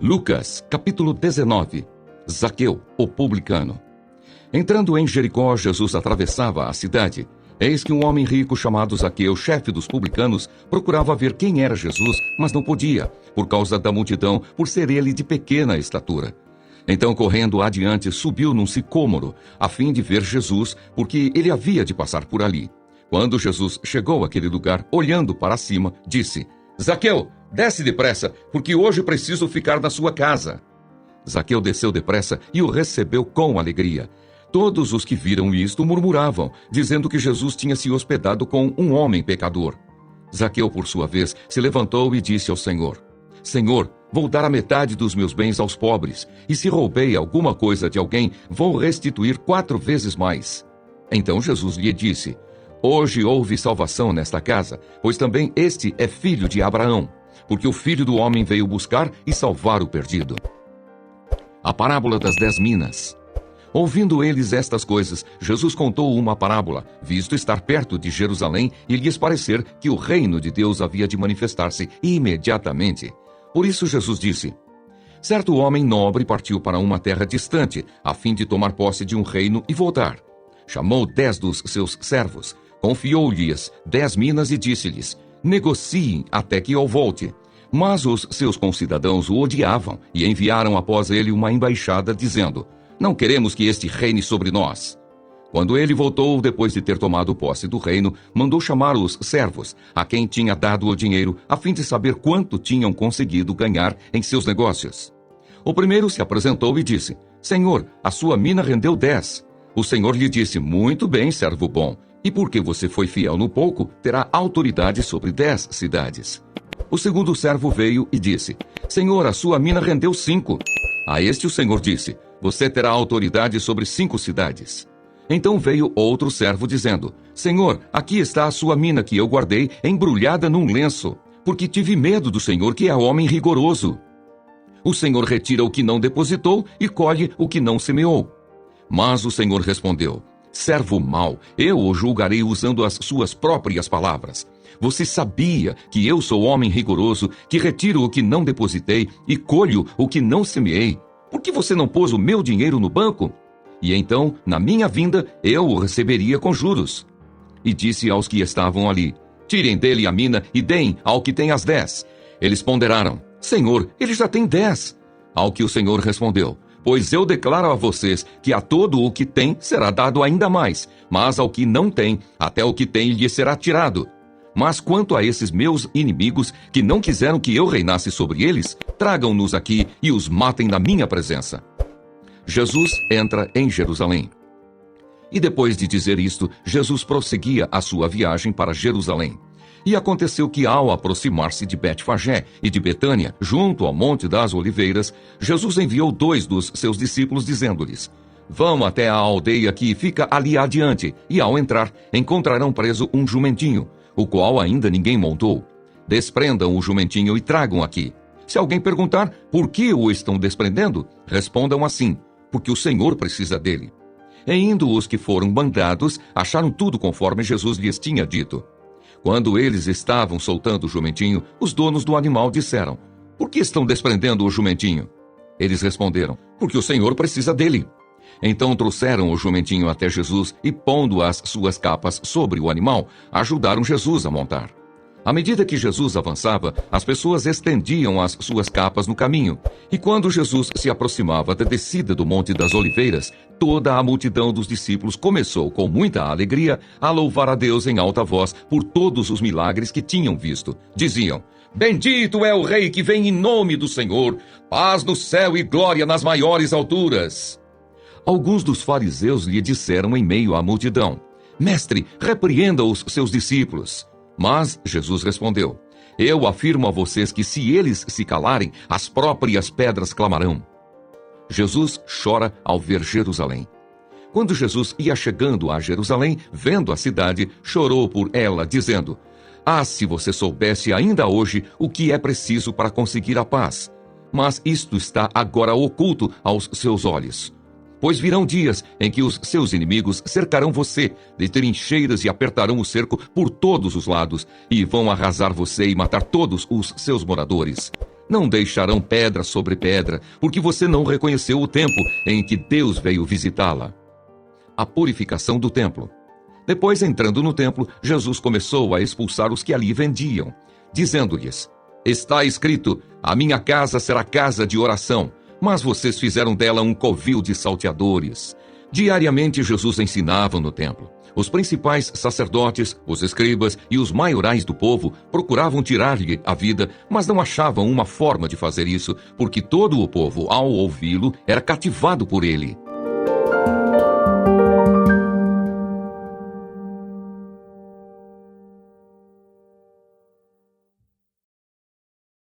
Lucas, capítulo 19. Zaqueu, o publicano. Entrando em Jericó, Jesus atravessava a cidade. Eis que um homem rico chamado Zaqueu, chefe dos publicanos, procurava ver quem era Jesus, mas não podia, por causa da multidão, por ser ele de pequena estatura. Então, correndo adiante, subiu num sicômoro, a fim de ver Jesus, porque ele havia de passar por ali. Quando Jesus chegou àquele lugar, olhando para cima, disse: Zaqueu, desce depressa, porque hoje preciso ficar na sua casa. Zaqueu desceu depressa e o recebeu com alegria. Todos os que viram isto murmuravam, dizendo que Jesus tinha se hospedado com um homem pecador. Zaqueu, por sua vez, se levantou e disse ao Senhor: Senhor, vou dar a metade dos meus bens aos pobres, e se roubei alguma coisa de alguém, vou restituir 4 vezes mais. Então Jesus lhe disse: Hoje houve salvação nesta casa, pois também este é filho de Abraão, porque o Filho do Homem veio buscar e salvar o perdido. A parábola das 10 minas. Ouvindo eles estas coisas, Jesus contou uma parábola, visto estar perto de Jerusalém e lhes parecer que o reino de Deus havia de manifestar-se imediatamente. Por isso Jesus disse: Certo homem nobre partiu para uma terra distante, a fim de tomar posse de um reino e voltar. Chamou 10 dos seus servos, confiou-lhes 10 minas e disse-lhes: Negociem até que eu volte. Mas os seus concidadãos o odiavam e enviaram após ele uma embaixada, dizendo: Não queremos que este reine sobre nós. Quando ele voltou, depois de ter tomado posse do reino, mandou chamar os servos, a quem tinha dado o dinheiro, a fim de saber quanto tinham conseguido ganhar em seus negócios. O primeiro se apresentou e disse: Senhor, a sua mina rendeu 10. O Senhor lhe disse: Muito bem, servo bom. E porque você foi fiel no pouco, terá autoridade sobre 10 cidades. O segundo servo veio e disse: Senhor, a sua mina rendeu 5. A este o Senhor disse: Você terá autoridade sobre 5 cidades. Então veio outro servo dizendo: Senhor, aqui está a sua mina que eu guardei embrulhada num lenço, porque tive medo do Senhor, que é homem rigoroso. O Senhor retira o que não depositou e colhe o que não semeou. Mas o Senhor respondeu: Servo mau, eu o julgarei usando as suas próprias palavras. Você sabia que eu sou homem rigoroso, que retiro o que não depositei e colho o que não semeei? Por que você não pôs o meu dinheiro no banco? E então, na minha vinda, eu o receberia com juros. E disse aos que estavam ali: Tirem dele a mina e deem ao que tem as 10. Eles ponderaram: Senhor, ele já tem 10. Ao que o Senhor respondeu: Pois eu declaro a vocês que a todo o que tem será dado ainda mais, mas ao que não tem, até o que tem lhe será tirado. Mas quanto a esses meus inimigos, que não quiseram que eu reinasse sobre eles, tragam-nos aqui e os matem na minha presença. Jesus entra em Jerusalém. E depois de dizer isto, Jesus prosseguia a sua viagem para Jerusalém. E aconteceu que, ao aproximar-se de Betfagé e de Betânia, junto ao Monte das Oliveiras, Jesus enviou 2 dos seus discípulos, dizendo-lhes: Vão até a aldeia que fica ali adiante, e ao entrar, encontrarão preso um jumentinho, o qual ainda ninguém montou. Desprendam o jumentinho e tragam aqui. Se alguém perguntar por que o estão desprendendo, respondam assim: porque o Senhor precisa dele. E indo os que foram mandados, acharam tudo conforme Jesus lhes tinha dito. Quando eles estavam soltando o jumentinho, os donos do animal disseram: Por que estão desprendendo o jumentinho? Eles responderam: Porque o Senhor precisa dele. Então trouxeram o jumentinho até Jesus e, pondo as suas capas sobre o animal, ajudaram Jesus a montar. À medida que Jesus avançava, as pessoas estendiam as suas capas no caminho. E quando Jesus se aproximava da descida do Monte das Oliveiras, toda a multidão dos discípulos começou, com muita alegria, a louvar a Deus em alta voz por todos os milagres que tinham visto. Diziam: Bendito é o Rei que vem em nome do Senhor, paz no céu e glória nas maiores alturas. Alguns dos fariseus lhe disseram em meio à multidão: Mestre, repreenda os seus discípulos. Mas Jesus respondeu: Eu afirmo a vocês que se eles se calarem, as próprias pedras clamarão. Jesus chora ao ver Jerusalém. Quando Jesus ia chegando a Jerusalém, vendo a cidade, chorou por ela, dizendo: Ah, se você soubesse ainda hoje o que é preciso para conseguir a paz! Mas isto está agora oculto aos seus olhos. Pois virão dias em que os seus inimigos cercarão você de trincheiras e apertarão o cerco por todos os lados, e vão arrasar você e matar todos os seus moradores. Não deixarão pedra sobre pedra, porque você não reconheceu o tempo em que Deus veio visitá-la. A purificação do templo. Depois, entrando no templo, Jesus começou a expulsar os que ali vendiam, dizendo-lhes: Está escrito, a minha casa será casa de oração, mas vocês fizeram dela um covil de salteadores. Diariamente Jesus ensinava no templo. Os principais sacerdotes, os escribas e os maiorais do povo procuravam tirar-lhe a vida, mas não achavam uma forma de fazer isso, porque todo o povo, ao ouvi-lo, era cativado por ele.